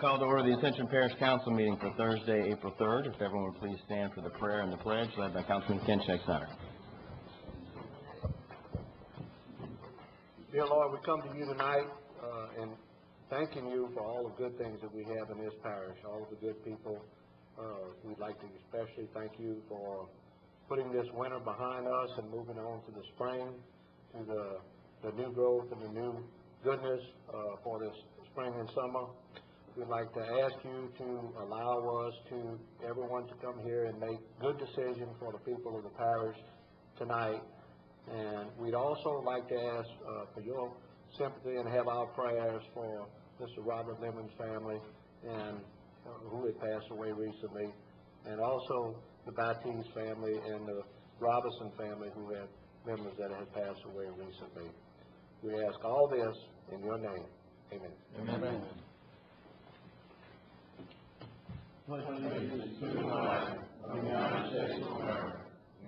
call to order the Ascension Parish Council meeting for Thursday, April 3rd. If everyone would please stand for the prayer and the pledge led by Councilman Ken Shakespeare. Dear Lord, we come to you tonight and thanking you for all the good things that we have in this parish, all of the good people. We'd like to especially thank you for putting this winter behind us and moving on to the spring, to the new growth and the new goodness for this spring and summer. We'd like to ask you to allow us everyone to come here and make good decisions for the people of the parish tonight. And we'd also like to ask for your sympathy and have our prayers for Mr. Robert Lemon's family and who had passed away recently, and also the Baptiste family and the Robinson family who had members that had passed away recently. We ask all this in your name. Amen. Amen. Pledge allegiance to the flag of the United States of America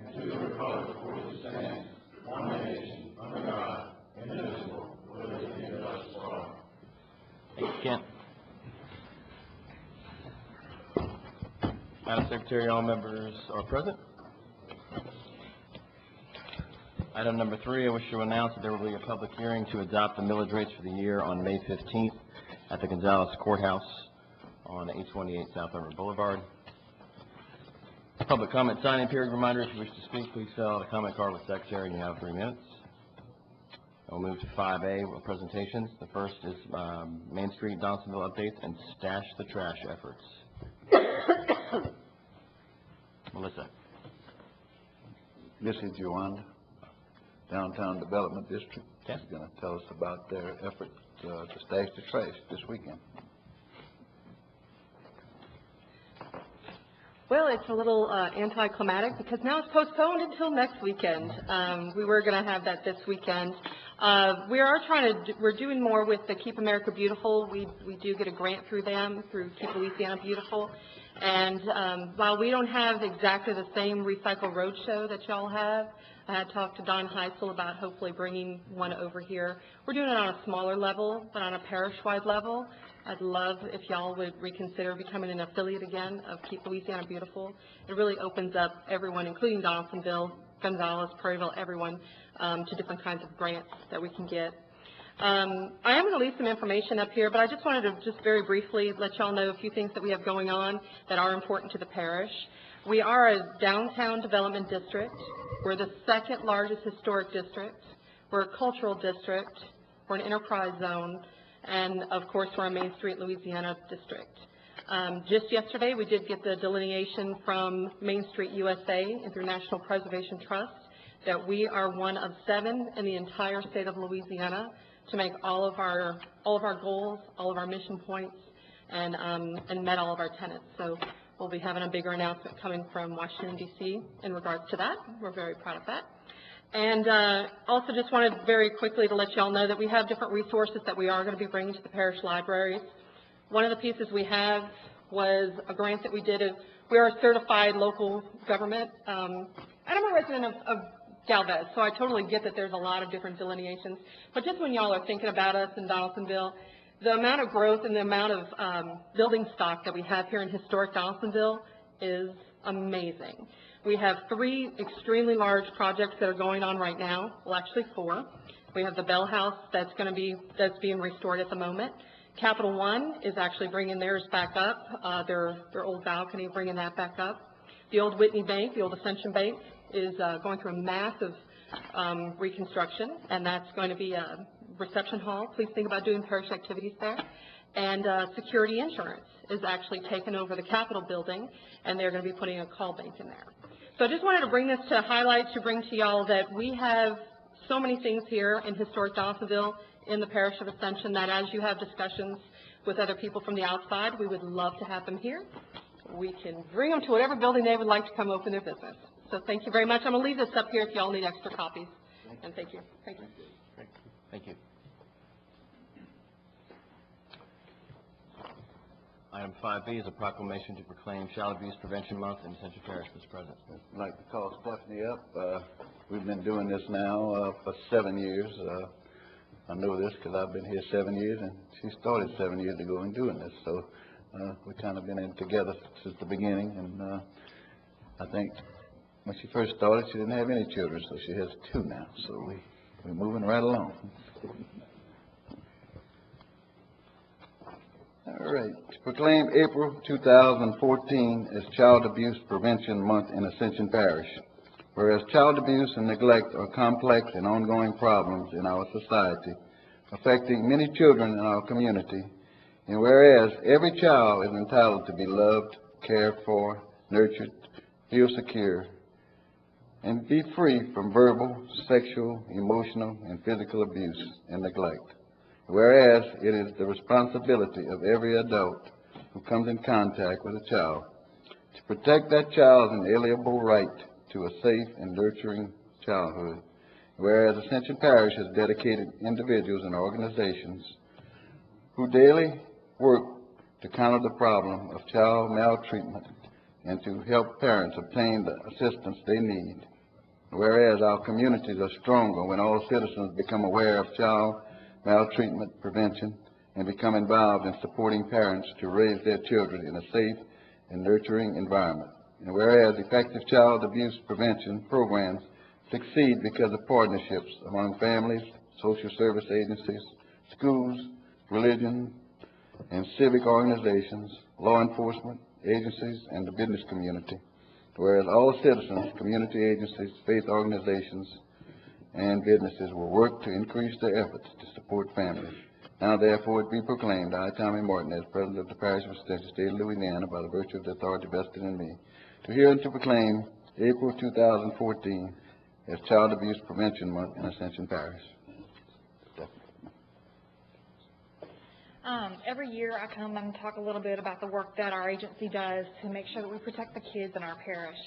and to the republic for which it stands, one nation, under God, indivisible, with liberty and justice for all. Thank you, Kent. Madam Secretary, all members are present. Item number 3, I wish to announce that there will be a public hearing to adopt the millage rates for the year on May 15th at the Gonzales Courthouse on 828 South River Boulevard. Public comment sign-in period reminder: if you wish to speak, please fill out a comment card with Secretary, and you have 3 minutes. We'll move to 5A presentations. The first is Main Street Donaldsonville updates and Stash the Trash efforts. Melissa. This is Joanne, Downtown Development District. Yes. She's going to tell us about their efforts to stash the trash this weekend. Well, it's a little anticlimactic because now it's postponed until next weekend. We were going to have that this weekend. We're doing more with the Keep America Beautiful. We do get a grant through them, through Keep Louisiana Beautiful. And while we don't have exactly the same Recycle Roadshow that y'all have, I had talked to Don Heisel about hopefully bringing one over here. We're doing it on a smaller level, but on a parish-wide level. I'd love if y'all would reconsider becoming an affiliate again of Keep Louisiana Beautiful. It really opens up everyone, including Donaldsonville, Gonzales, Prairieville, everyone, to different kinds of grants that we can get. I am going to leave some information up here, but I just wanted to just very briefly let y'all know a few things that we have going on that are important to the parish. We are a downtown development district. We're the 2nd largest historic district. We're a cultural district. We're an enterprise zone. And, of course, we're a Main Street, Louisiana district. Just yesterday, we did get the delineation from Main Street USA and through National Preservation Trust that we are one of 7 in the entire state of Louisiana to make all of our goals, all of our mission points, and met all of our tenants. So we'll be having a bigger announcement coming from Washington, D.C. in regards to that. We're very proud of that. And also just wanted very quickly to let you all know that we have different resources that we are going to be bringing to the parish libraries. One of the pieces we have was a grant that we did. We are a certified local government, and I'm a resident of Galvez, so I totally get that there's a lot of different delineations. But just when y'all are thinking about us in Donaldsonville, the amount of growth and the amount of building stock that we have here in historic Donaldsonville is amazing. We have 3 extremely large projects that are going on right now. Well, actually 4. We have the Bell House that's being restored at the moment. Capital One is actually bringing theirs back up, their old balcony, bringing that back up. The old Whitney Bank, the old Ascension Bank, is going through a massive reconstruction, and that's going to be a reception hall. Please think about doing parish activities there. And Security Insurance is actually taking over the Capitol building, and they're going to be putting a call bank in there. So I just wanted to bring this to highlight, to bring to y'all that we have so many things here in historic Donaldsonville in the parish of Ascension that as you have discussions with other people from the outside, we would love to have them here. We can bring them to whatever building they would like to come open their business. So thank you very much. I'm going to leave this up here if y'all need extra copies. And thank you. Thank you. Thank you. Item 5B is a proclamation to proclaim Child Abuse Prevention Month in Ascension Parish, Mr. President. I'd like to call Stephanie up. We've been doing this now for 7 years. I know this because I've been here 7 years, and she started 7 years ago in doing this. So We've kind of been in together since the beginning, and I think when she first started, she didn't have any children, so she has 2 now. So we're moving right along. All right. To proclaim April 2014 as Child Abuse Prevention Month in Ascension Parish. Whereas child abuse and neglect are complex and ongoing problems in our society, affecting many children in our community, and whereas every child is entitled to be loved, cared for, nurtured, feel secure, and be free from verbal, sexual, emotional, and physical abuse and neglect. Whereas it is the responsibility of every adult who comes in contact with a child to protect that child's inalienable right to a safe and nurturing childhood. Whereas Ascension Parish has dedicated individuals and organizations who daily work to counter the problem of child maltreatment and to help parents obtain the assistance they need. Whereas our communities are stronger when all citizens become aware of child maltreatment prevention and become involved in supporting parents to raise their children in a safe and nurturing environment. And whereas effective child abuse prevention programs succeed because of partnerships among families, social service agencies, schools, religion, and civic organizations, law enforcement agencies, and the business community. Whereas all citizens, community agencies, faith organizations, and businesses will work to increase their efforts to support families. Now therefore it be proclaimed, I, Tommy Martin, as President of the Parish of Ascension, State of Louisiana, by the virtue of the authority vested in me, to hear and to proclaim April 2014 as Child Abuse Prevention Month in Ascension Parish. Every year I come and talk a little bit about the work that our agency does to make sure that we protect the kids in our parish.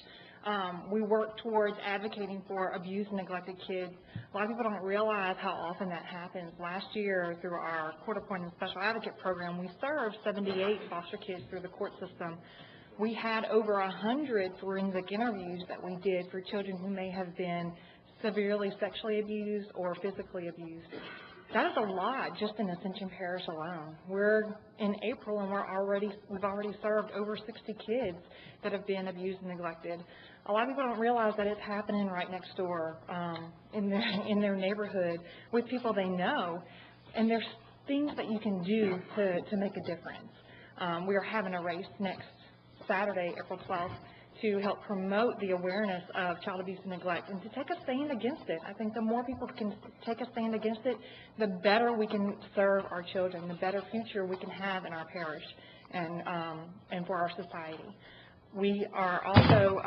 We work towards advocating for abused and neglected kids. A lot of people don't realize how often that happens. Last year, through our court-appointed special advocate program, we served 78 foster kids through the court system. We had over 100 forensic interviews that we did for children who may have been severely sexually abused or physically abused. That is a lot just in Ascension Parish alone. We're in April and we've already served over 60 kids that have been abused and neglected. A lot of people don't realize that it's happening right next door in their neighborhood with people they know, and there's things that you can do to make a difference. We are having a race next Saturday, April 12th, to help promote the awareness of child abuse and neglect and to take a stand against it. I think the more people can take a stand against it, the better we can serve our children, the better future we can have in our parish and for our society. We are also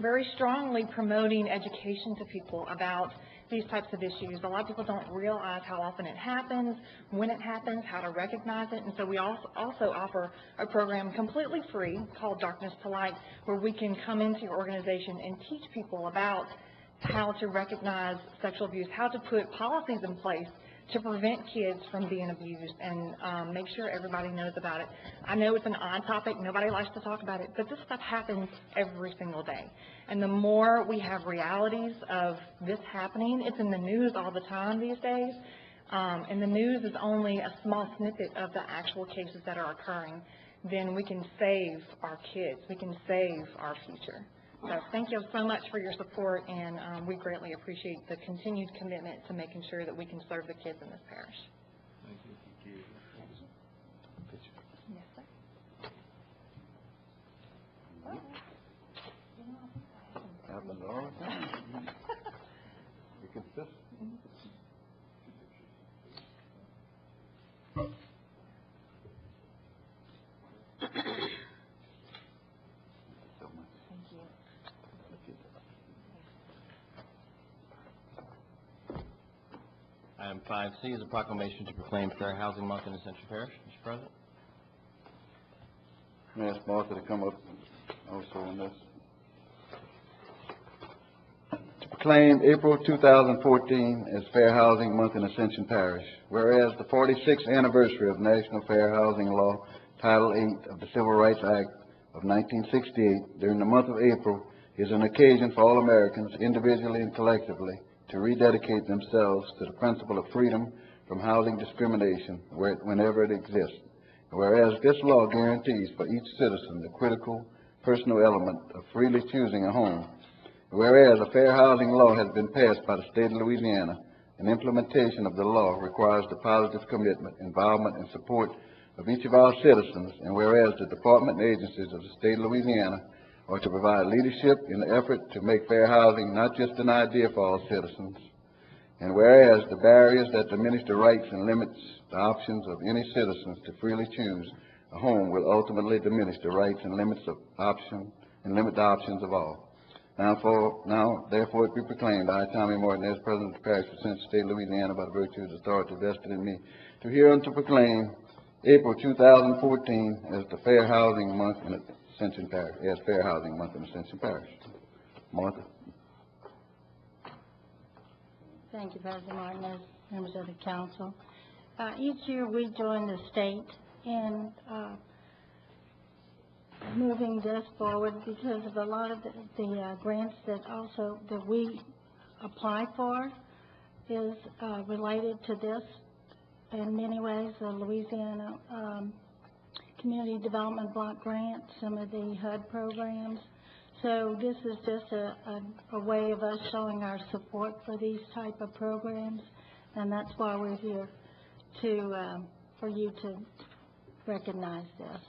very strongly promoting education to people about these types of issues. A lot of people don't realize how often it happens, when it happens, how to recognize it, and so we also offer a program completely free called Darkness to Light, where we can come into your organization and teach people about how to recognize sexual abuse, how to put policies in place to prevent kids from being abused, and make sure everybody knows about it. I know it's an odd topic, nobody likes to talk about it, but this stuff happens every single day. And the more we have realities of this happening, it's in the news all the time these days, and the news is only a small snippet of the actual cases that are occurring, then we can save our kids, we can save our future. So thank you so much for your support, and we greatly appreciate the continued commitment to making sure that we can serve the kids in this parish. Thank you. Yes, sir. Happens all the time. You're consistent. Thank you. Item 5C is a proclamation to proclaim Fair Housing Month in Ascension Parish. Mr. President. I'm going to ask Martha to come up also on this. To proclaim April 2014 as Fair Housing Month in Ascension Parish, whereas the 46th anniversary of National Fair Housing Law, Title 8 of the Civil Rights Act of 1968 during the month of April is an occasion for all Americans, individually and collectively, to rededicate themselves to the principle of freedom from housing discrimination whenever it exists. Whereas this law guarantees for each citizen the critical personal element of freely choosing a home. Whereas a fair housing law has been passed by the state of Louisiana, and implementation of the law requires the positive commitment, involvement, and support of each of our citizens. And whereas the department and agencies of the state of Louisiana are to provide leadership in the effort to make fair housing not just an idea for all citizens. And whereas the barriers that diminish the rights and limits the options of any citizens to freely choose a home will ultimately diminish the rights and limit the options of all. Now, therefore, it be proclaimed, I, Tommy Martin, as President of the Parish of Ascension, State of Louisiana, by the virtue of the authority vested in me, to hear and to proclaim April 2014 as the Fair Housing Month in Ascension Parish, as Fair Housing Month in Ascension Parish. Martha. Thank you, President Martin, as members of the council. Each year we join the state in moving this forward because of a lot of the grants that we apply for is related to this in many ways. The Louisiana Community Development Block Grant, some of the HUD programs. So this is just a way of us showing our support for these type of programs, and that's why we're here to for you to recognize this.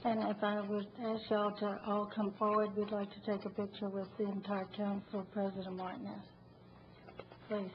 And if I would ask y'all to all come forward, we'd like to take a picture with the entire council, President Martinez. Please.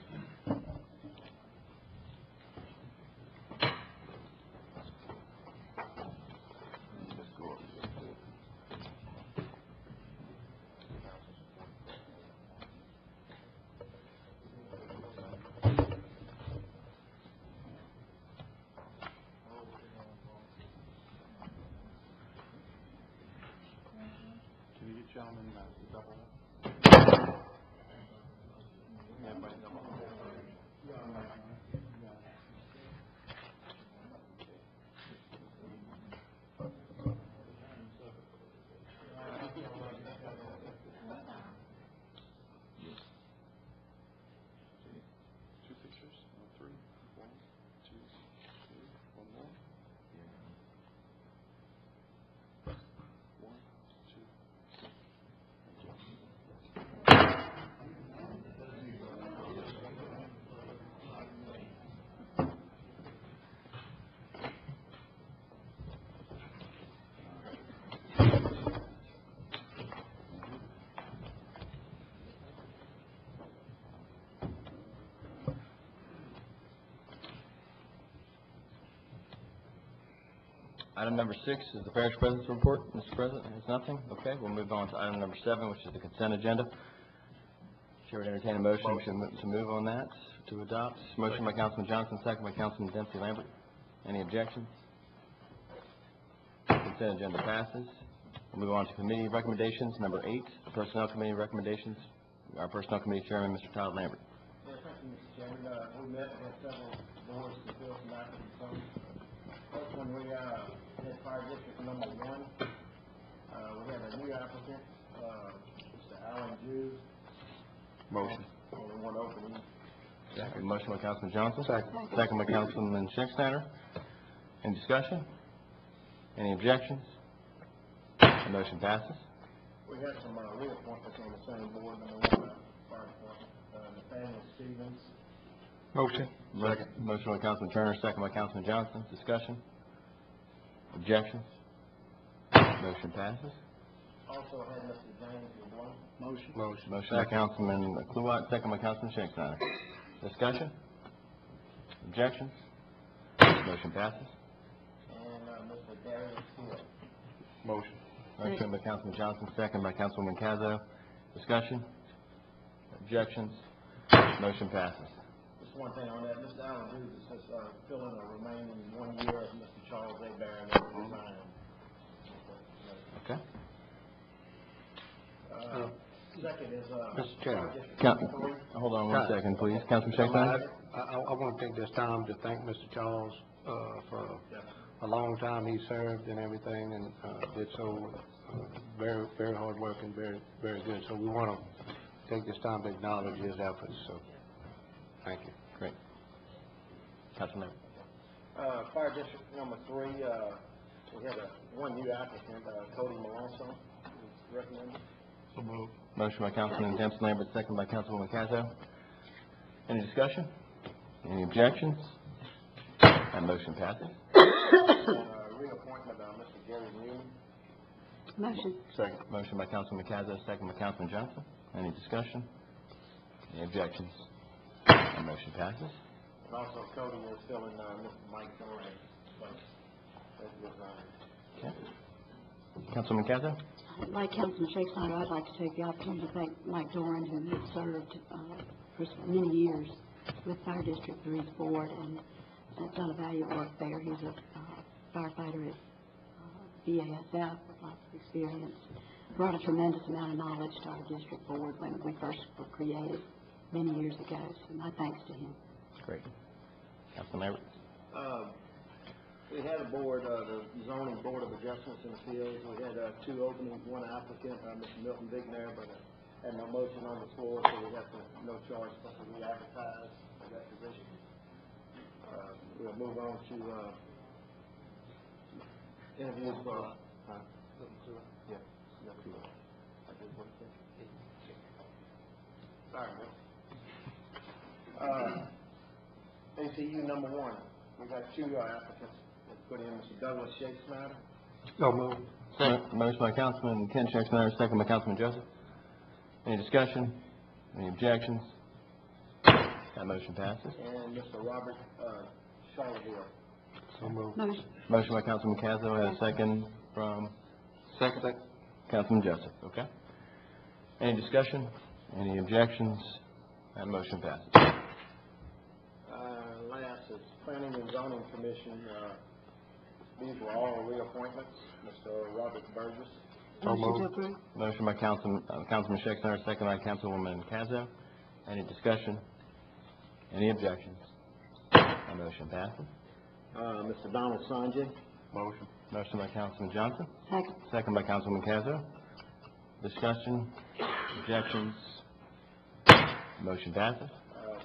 Item number 6 is the parish president's report. Mr. President, has nothing? Okay, we'll move on to item number 7, which is the consent agenda. Chair would entertain a motion to move on that, to adopt. Motion by Councilman Johnson, second by Councilman Dempsey Lambert. Any objections? Consent agenda passes. We'll move on to committee recommendations. Number 8, personnel committee recommendations. Our personnel committee chairman, Mr. Todd Lambert. Thank you, Mr. Chairman. We met and had several boards to fill some actions. First one, we had fire district number 1. We have a new applicant, Mr. Alan Jews. Motion. Only one opening. Second. Motion by Councilman Johnson. Second by Councilman Schicksteiner. Any discussion? Any objections? The motion passes. We have some reappointments on the same board. Number 1, fire department, Nathaniel Stevens. Motion. Second. Motion by Councilman Turner, second by Councilman Johnson. Discussion? Objections? Motion passes. Also had Mr. James LeBlanc. Motion by Councilman Kluwat, second by Councilman Schicksteiner. Discussion? Objections? Motion passes. And Mr. Darius Hill. Motion by Councilman Johnson, second by Councilwoman Cazo. Discussion? Objections? Motion passes. Just one thing on that, Mr. Alan Jews is filling a remaining 1 year of Mr. Charles A. Barron that resigned. Okay. Second is, Mr. Chairman. Hold on one second, please. Councilman Schicksteiner? I want to take this time to thank Mr. Charles for a long time he served and everything, and did so very, very hard work and very, very good. So we want to take this time to acknowledge his efforts. So, thank you. Great. Councilman. Fire District number 3, we had one new applicant, Cody Malonzo, who's recommended. So moved. Motion by Councilman Dempsey Lambert, second by Councilwoman Cazzo. Any discussion? Any objections? That motion passes. Reappointment of Mr. Gary Newman. Motion. Second. Motion by Councilman Cazzo, second by Councilman Johnson. Any discussion? Any objections? That motion passes. And also Cody is filling Mr. Mike Doran's place as resigned. Okay. Councilman Cazzo? Like Councilman Shakespeare, I'd like to take the opportunity to thank Mike Doran, who has served for many years with Fire District 3's board and has done a valuable work there. He's a firefighter at BASF with lots of experience. Brought a tremendous amount of knowledge to our district board when we first were created many years ago. So my thanks to him. Great. Councilman Lambert? We had a board, the zoning board of adjustments in the fields. We had 2 openings, 1 applicant, Mr. Milton Vigner, but had no motion on the floor, so we have no choice but to re-advertise for that position. We'll move on to interviews for, Sorry, Miss. ACU number 1, we got 2 applicants. Put in Mr. Douglas Shakespeare. So moved. Motion by Councilman Ken Shakespeare, second by Councilman Joseph. Any discussion? Any objections? That motion passes. And Mr. Robert Charleville. So moved. Motion. Motion by Councilman Cazzo, and a second from? Second. Councilman Joseph, okay. Any discussion? Any objections? That motion passes. Last is Planning and Zoning Commission. These were all reappointments. Mr. Robert Burgess. So Motion to moved. approve. Motion by Councilman Shakespeare, second by Councilwoman Cazzo. Any discussion? Any objections? That motion passes. Mr. Donald Sanjay. Motion. Motion by Councilman Johnson, Second. second by Councilwoman Cazzo. Discussion? Objections? Motion passes.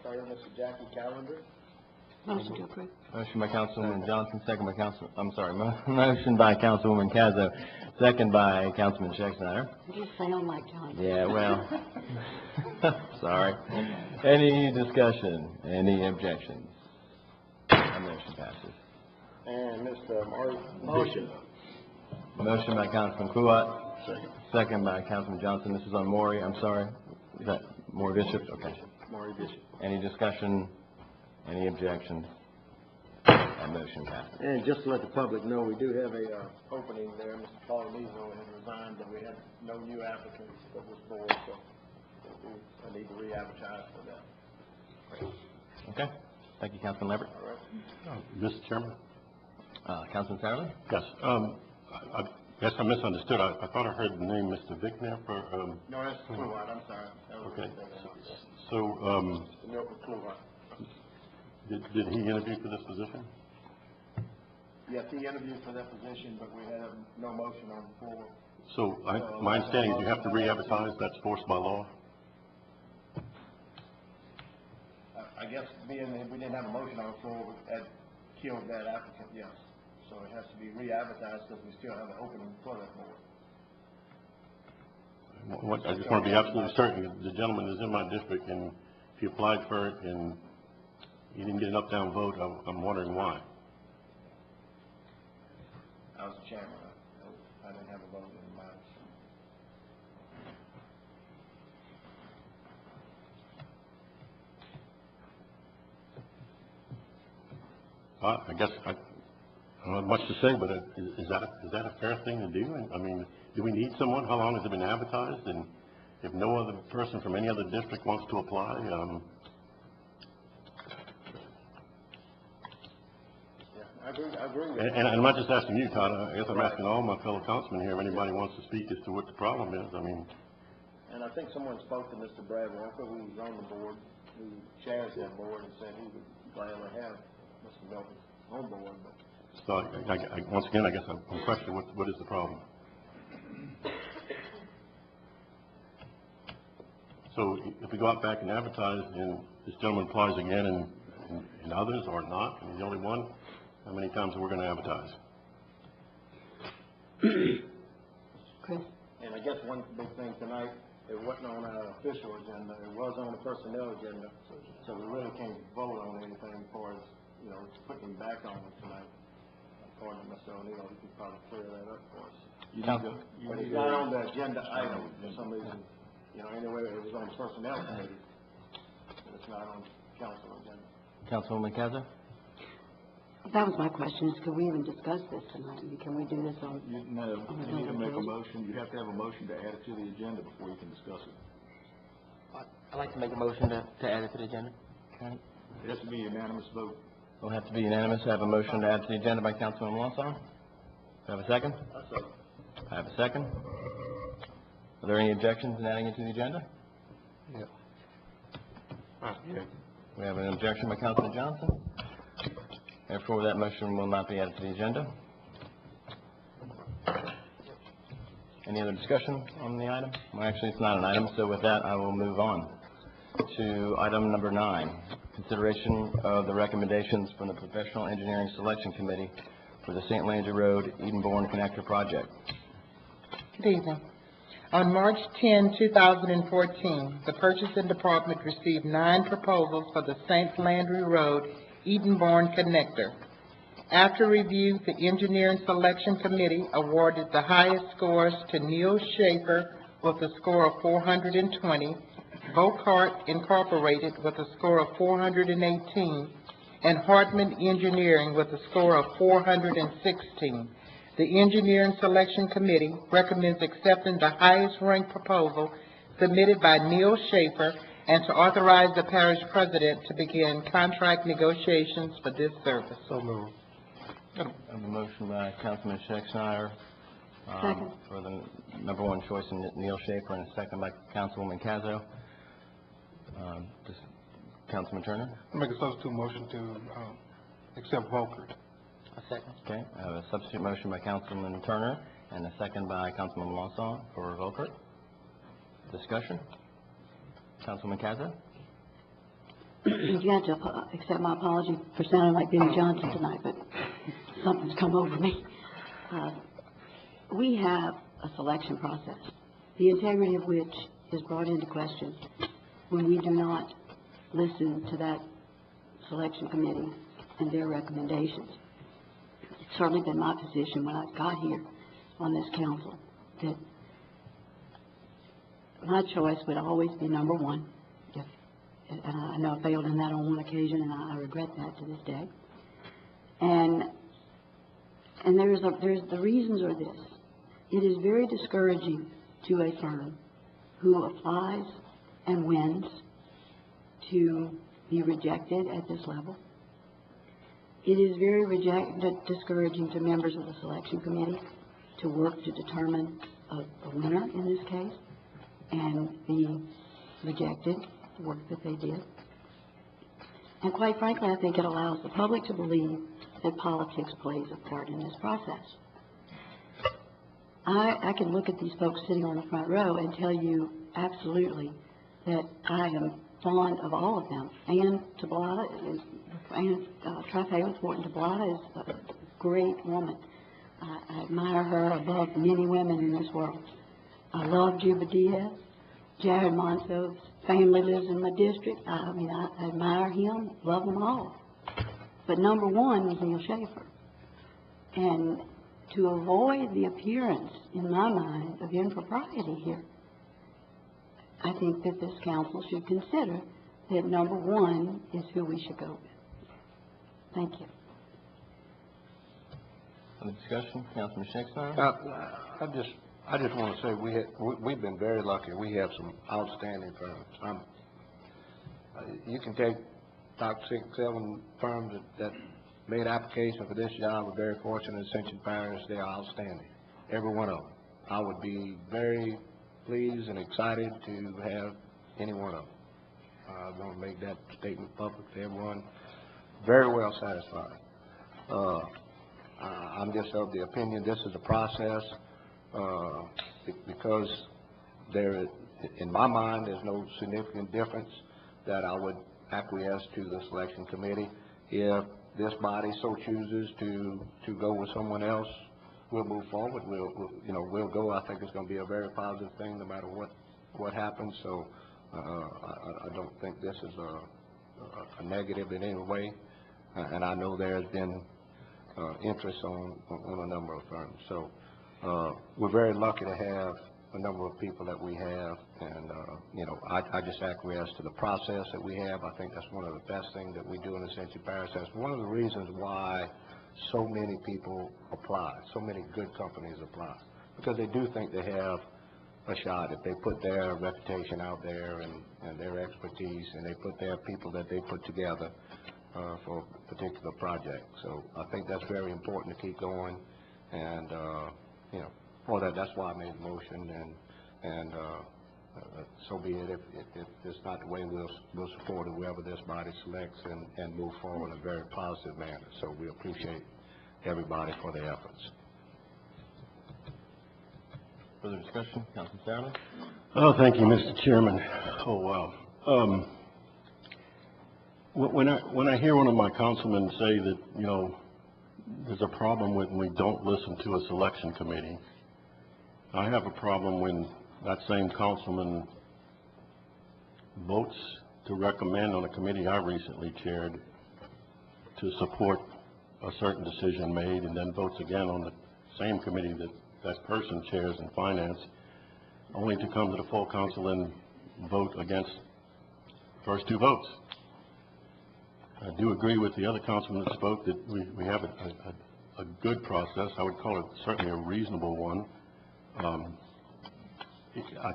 Third, Mr. Jackie Callender. Motion to approve. Motion by Councilman Johnson, second by motion by Councilwoman Cazzo, second by Councilman Shakespeare. You sound like John. Yeah, well, sorry. Any discussion? Any objections? That motion passes. And Mr. Murray. Motion. Motion by Councilman Kluwat, second by Councilman Johnson. This is on Maury, I'm sorry. Is that Maury Bishop? Okay. Murray Bishop. Any discussion? Any objections? That motion passes. And just to let the public know, we do have a opening there. Mr. Paul Nizo has resigned, but we have no new applicants for this board, so I need to re-advertise for that. Okay. Thank you, Councilman Lambert. All right. Mr. Chairman? Councilman Satterley? Yes. I guess I misunderstood. I thought I heard the name Mr. Vickner for, No, that's Kluwat, I'm sorry. That was okay. Mr. So, Milton Kluwat. did he interview for this position? Yes, he interviewed for that position, but we have no motion on the floor. So, my understanding is you have to re-advertise, that's forced by law? I guess being that we didn't have a motion on the floor, that killed that applicant, yes. So it has to be re-advertised because we still have an opening for that board. I just want to be absolutely certain, the gentleman is in my district, and if he applied for it and he didn't get an up-down vote, I'm wondering why. I was the chairman. I didn't have a vote in mind. I guess I don't have much to say, but is that a fair thing to do? I mean, do we need someone? How long has it been advertised? And if no other person from any other district wants to apply, I agree with you. and I'm not just asking you, Todd. I guess I'm asking all my fellow councilmen here. If anybody wants to speak as to what the problem is, I mean. And I think someone spoke to Mr. Brad Walker, who was on the board, who chairs that board, and said he would gladly have Mr. Milton on board, but So, once again, I guess I'm questioning what is the problem? So, if we go out back and advertise, and this gentleman applies again, and others or not, and he's the only one, How many times are we gonna advertise? Chris? And I guess one big thing tonight, it wasn't on our official agenda, it was on the personnel agenda, so we really can't vote on anything as far as, you know, putting back on it tonight. According to Mr. O'Neill, he could probably clear that up for us. But it's not on the agenda item for some reason, you know, anyway, it was on the personnel committee, but it's not on council agenda. Councilwoman Kazan? That was my question, is could we even discuss this tonight? Can we do this on? No, on the you need to make a agenda? motion, you have to have a motion to add it to the agenda before you can discuss it. I'd like to make a motion to add it to the agenda. Okay. It has to be a unanimous vote. It'll have to be unanimous. I have a motion to add to the agenda by Councilman Lawson. Do I have a second? I have a second. Are there any objections in adding it to the agenda? Okay. We have an objection by Councilman Johnson. Therefore, that motion will not be added to the agenda. Any other discussion on the item? Well, actually, it's not an item, so with that, I will move on to item number 9, consideration of the recommendations from the Professional Engineering Selection Committee for the St. Landry Road Edenbourne Connector Project. Good evening. On March 10, 2014, the Purchasing Department received 9 proposals for the St. Landry Road Edenbourne Connector. After review, the Engineering Selection Committee awarded the highest scores to Neil Schaefer with a score of 420, Vocart Incorporated with a score of 418, and Hartman Engineering with a score of 416. The Engineering Selection Committee recommends accepting the highest ranked proposal submitted by Neil Schaefer and to authorize the parish president to begin contract negotiations for this service. So moved. I have a motion by Councilman Schexnayder Second. for the number 1 choice in Neil Schaefer, and a second by Councilwoman Cazo. Councilman Turner? I make a substitute motion to, accept Volker. A second. Okay, I have a substitute motion by Councilman Turner and a second by Councilman Lawson for Volkert. Discussion? Councilman Cazo? You have to accept my apology for sounding like Benny Johnson tonight, but something's come over me. We have a selection process, the integrity of which is brought into question when we do not listen to that selection committee and their recommendations. It's certainly been my position when I got here on this council that my choice would always be number 1. And I know I failed in that on one occasion, and I regret that to this day. And there's the reasons are this. It is very discouraging to a firm who applies and wins to be rejected at this level. It is very discouraging to members of the selection committee to work to determine a winner in this case and be rejected, the work that they did. And quite frankly, I think it allows the public to believe that politics plays a part in this process. I can look at these folks sitting on the front row and tell you absolutely that I am fond of all of them. Ann Trifay Thornton Tablata is a great woman. I admire her above many women in this world. I love Juba Diaz. Jared Monso's family lives in my district. I admire him, love them all. But number 1 was Neil Schaefer. And to avoid the appearance, in my mind, of impropriety here, I think that this council should consider that number 1 is who we should go with. Thank you. Any discussion? Councilman Schexnayder? I just want to say we've been very lucky. We have some outstanding firms. You can take about 6, 7 firms that made application for this job. We're very fortunate. Ascension Parish, they are outstanding. Every one of them. I would be very pleased and excited to have any one of them. I want to make that statement public to everyone. Very well satisfied. I'm just of the opinion this is a process because there, in my mind, there's no significant difference that I would acquiesce to the selection committee if this body so chooses to go with someone else, we'll move forward. We'll go. I think it's going to be a very positive thing no matter what happens. So I don't think this is a negative in any way. And I know there's been interest on a number of firms. So we're very lucky to have a number of people that we have, and I just acquiesce to the process that we have. I think that's one of the best things that we do in Ascension Parish. That's one of the reasons why so many people apply, so many good companies apply, because they do think they have a shot if they put their reputation out there and their expertise, and they put their people that they put together for a particular project. So I think that's very important to keep going, and for that's why I made the motion, and so be it. If it's not the way, we'll support whoever this body selects and move forward in a very positive manner. So we appreciate everybody for their efforts. Further discussion, Councilman Staley? Oh, thank you, Mr. Chairman. Oh, wow. When I hear one of my councilmen say that, there's a problem when we don't listen to a selection committee, I have a problem when that same councilman votes to recommend on a committee I recently chaired to support a certain decision made, and then votes again on the same committee that person chairs in finance, only to come to the full council and vote against the first two votes. I do agree with the other councilman that spoke that we have a good process. I would call it certainly a reasonable one. I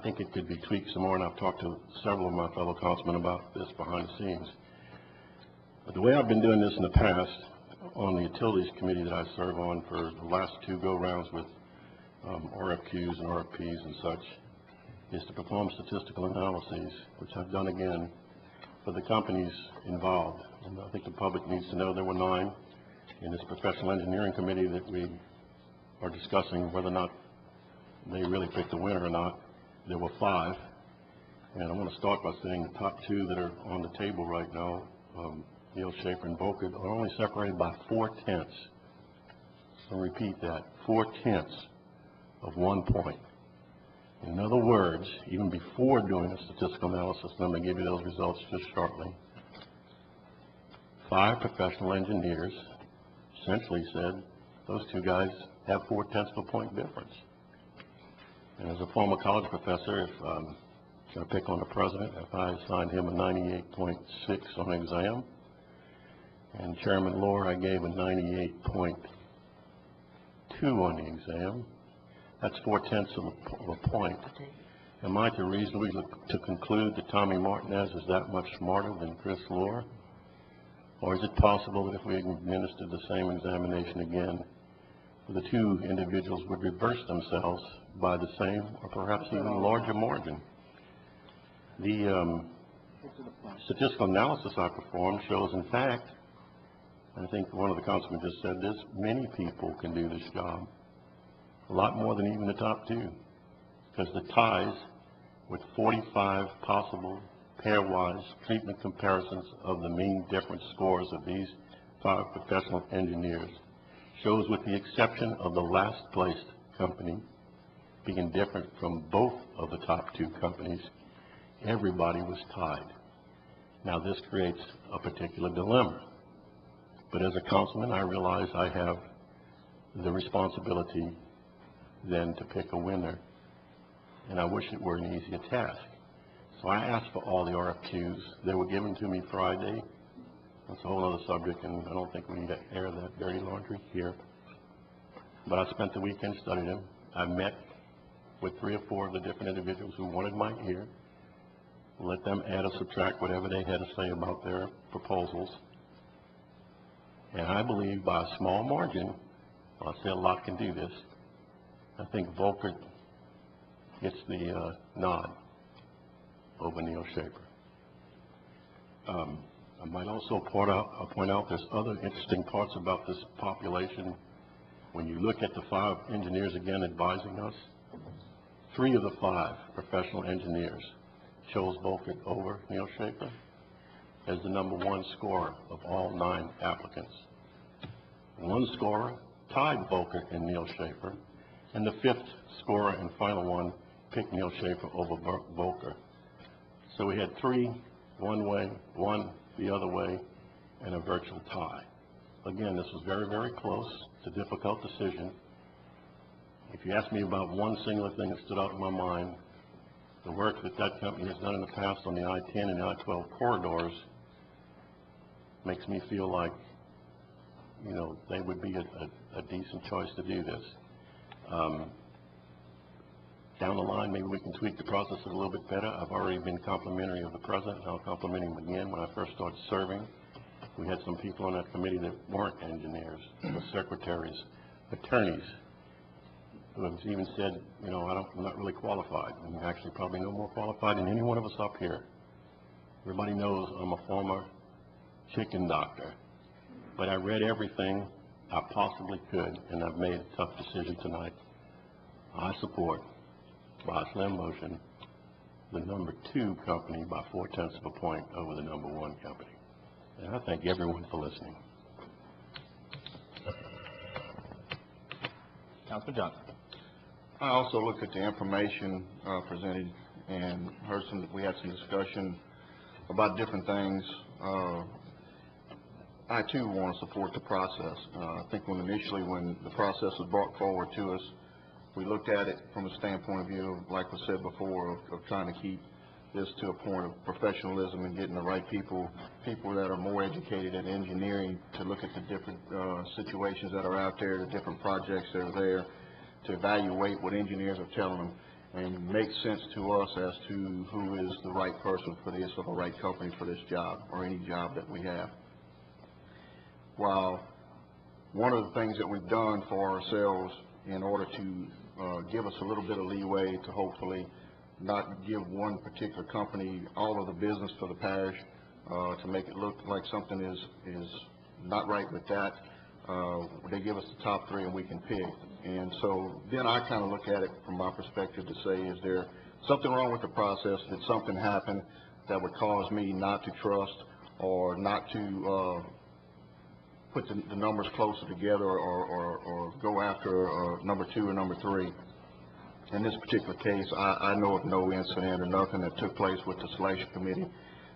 think it could be tweaked some more, and I've talked to several of my fellow councilmen about this behind the scenes. But the way I've been doing this in the past on the Utilities Committee that I serve on for the last two go-rounds with RFQs and RFPs and such, is to perform statistical analyses, which I've done again for the companies involved. And I think the public needs to know there were 9 in this professional engineering committee that we are discussing whether or not they really picked the winner or not. There were 5, and I want to start by saying the top 2 that are on the table right now, Neil Schaefer and Volker, are only separated by 4/10. I'll repeat that, 4/10 of 1 point. In other words, even before doing a statistical analysis, and I'm going to give you those results just shortly, 5 professional engineers essentially said those 2 guys have 4/10 of a point difference. And as a former college professor, if I'm going to pick on the president, if I assigned him a 98.6 on an exam, and Chairman Lohr, I gave a 98.2 on the exam, that's 4/10 of a point. Am I to reasonably to conclude that Tommy Martinez is that much smarter than Chris Lohr? Or is it possible that if we administered the same examination again, the 2 individuals would reverse themselves by the same or perhaps even larger margin? The statistical analysis I performed shows, in fact, I think one of the councilmen just said this, many people can do this job. A lot more than even the top 2. Because the ties with 45 possible pairwise treatment comparisons of the mean difference scores of these 5 professional engineers shows, with the exception of the last placed company being different from both of the top 2 companies, everybody was tied. Now this creates a particular dilemma. But as a councilman, I realize I have the responsibility then to pick a winner. And I wish it were an easier task. So I asked for all the RFQs. They were given to me Friday. That's a whole other subject, and I don't think we need to air that dirty laundry here. But I spent the weekend studying them. I met with 3 or 4 of the different individuals who wanted my ear, let them add or subtract whatever they had to say about their proposals. And I believe by a small margin, I'll say a lot can do this, I think Volker gets the nod over Neil Schaefer. I might also point out there's other interesting parts about this population. When you look at the 5 engineers again advising us, 3 of the 5 professional engineers chose Volker over Neil Schaefer as the #1 scorer of all 9 applicants. one scorer tied Volker and Neil Schaefer, and the fifth scorer and final one picked Neil Schaefer over Volker. So we had three one way, one the other way, and a virtual tie. Again, this was very, very close. It's a difficult decision. If you ask me about one singular thing that stood out in my mind, the work that that company has done in the past on the I-10 and the I-12 corridors makes me feel like, you know, they would be a decent choice to do this. Down the line, maybe we can tweak the process a little bit better. I've already been complimentary of the president, and I'll compliment him again. When I first started serving, we had some people on that committee that weren't engineers, secretaries, attorneys, who have even said, you know, I'm not really qualified. I'm actually probably no more qualified than any one of us up here. Everybody knows I'm a former chicken doctor, but I read everything I possibly could, and I've made a tough decision tonight. I support, by a slim motion, the number 2 company by 0.4 of a point over the number 1 company. And I thank everyone for listening. Councilman Johnson. I also looked at the information presented and we had some discussion about different things. I too want to support the process. I think when the process was brought forward to us, we looked at it from a standpoint of view, like was said before, of trying to keep this to a point of professionalism and getting the right people that are more educated in engineering to look at the different situations that are out there, the different projects that are there, to evaluate what engineers are telling them and make sense to us as to who is the right person for this or the right company for this job or any job that we have. While one of the things that we've done for ourselves in order to give us a little bit of leeway to hopefully not give one particular company all of the business for the parish, to make it look like something is not right with that, they give us the top 3 and we can pick. And so then I kind of look at it from my perspective to say, is there something wrong with the process? Did something happen that would cause me not to trust or not to put the numbers closer together or go after number 2 or number 3? In this particular case, I know of no incident or nothing that took place with the selection committee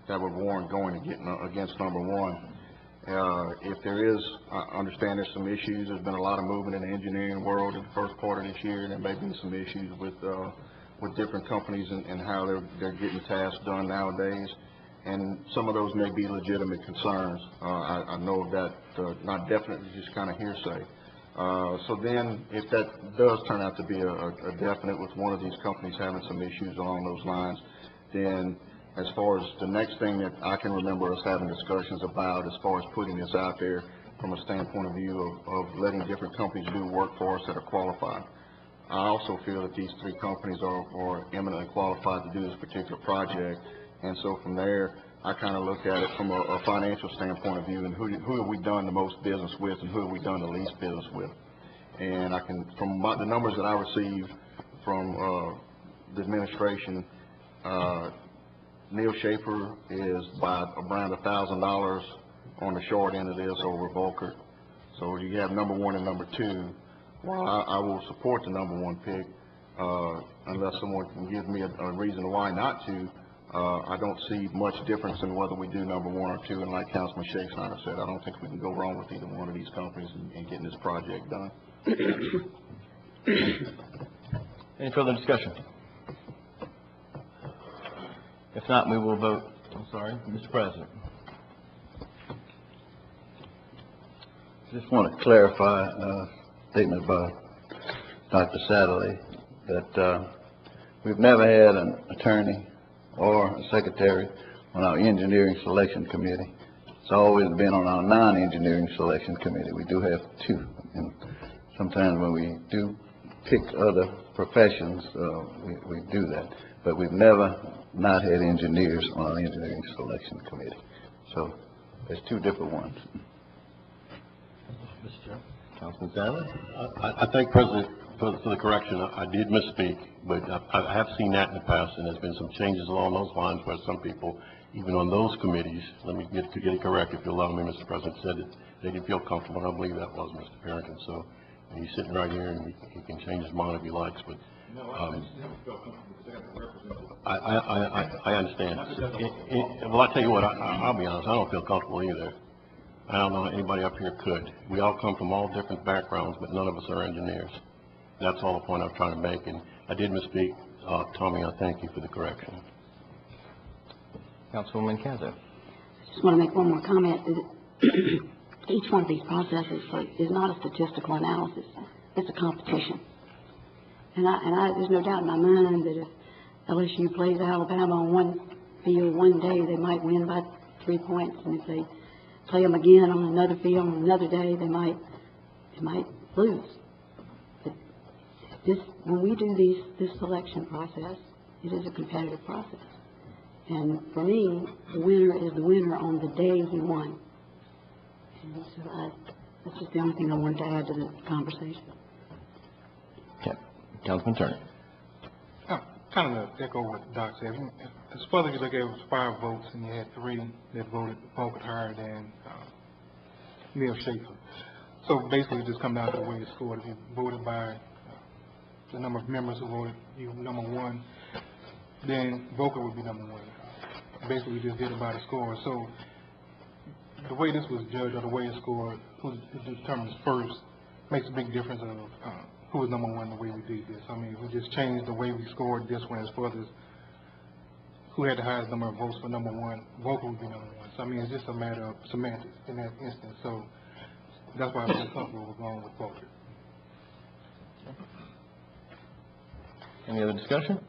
that would warrant going against number 1. If there is, I understand there's some issues. There's been a lot of movement in the engineering world in the first part of this year. There may be some issues with different companies and how they're getting tasks done nowadays. And some of those may be legitimate concerns. I know that not definitely, just kind of hearsay. So then, if that does turn out to be a definite with one of these companies having some issues along those lines, then as far as the next thing that I can remember us having discussions about as far as putting this out there from a standpoint of view of letting different companies do work for us that are qualified. I also feel that these 3 companies are eminently qualified to do this particular project, and so from there, I kind of look at it from a financial standpoint of view and who have we done the most business with and who have we done the least business with. And I can, from the numbers that I received from the administration, Neil Schaefer is by around $1,000 on the short end of this over Volker. So you have number 1 and number 2. While I will support the number 1 pick, unless someone can give me a reason why not to, I don't see much difference in whether we do number 1 or 2. And like Councilman Shakespeare said, I don't think we can go wrong with either one of these companies in getting this project done. Any further discussion? If not, we will vote. I'm sorry, Mr. President. Just want to clarify a statement by Dr. Satterley that we've never had an attorney or a secretary on our engineering selection committee. It's always been on our non-engineering selection committee. We do have 2. And sometimes when we do pick other professions, we do that. But we've never not had engineers on our engineering selection committee. So there's 2 different ones. Mr. Chair. Councilman Sadler? I thank President for the correction. I did misspeak, but I have seen that in the past, and there's been some changes along those lines where some people, even on those committees, let me get it correct if you allow me, Mr. President, said that they didn't feel comfortable, and I believe that was Mr. Parrington, so, and he's sitting right here, and he can change his mind if he likes, but, I understand. Well, I tell you what, I'll be honest, I don't feel comfortable either. I don't know anybody up here could. We all come from all different backgrounds, but none of us are engineers. That's all the point I'm trying to make, and I did misspeak. Tommy, I thank you for the correction. Councilwoman Canzo. Just want to make one more comment. Each one of these processes is not a statistical analysis. It's a competition. And there's no doubt in my mind that if LSU plays Alabama on one field one day, they might win by 3 points. And if they play them again on another field on another day, they might lose. But when we do this selection process, it is a competitive process. And for me, the winner is the winner on the day he won. And so that's just the only thing I wanted to add to the conversation. Okay. Councilman Turner. Kind of to echo what Doc said. As far as you look at it, was 5 votes, and you had 3 that voted higher than Neil Schaefer. So basically, it just comes down to the way it's scored. If you voted by the number of members who voted you number 1, then Volker would be number 1. Basically, we just did it by the score. So the way this was judged, or the way it's scored, who determines first, makes a big difference of who was number 1 the way we did this. I mean, we just changed the way we scored this one as far as who had the highest number of votes for number 1. Volker would be number 1. So I mean, it's just a matter of semantics in that instance. So that's why I feel comfortable with going with Volker. Any other discussion?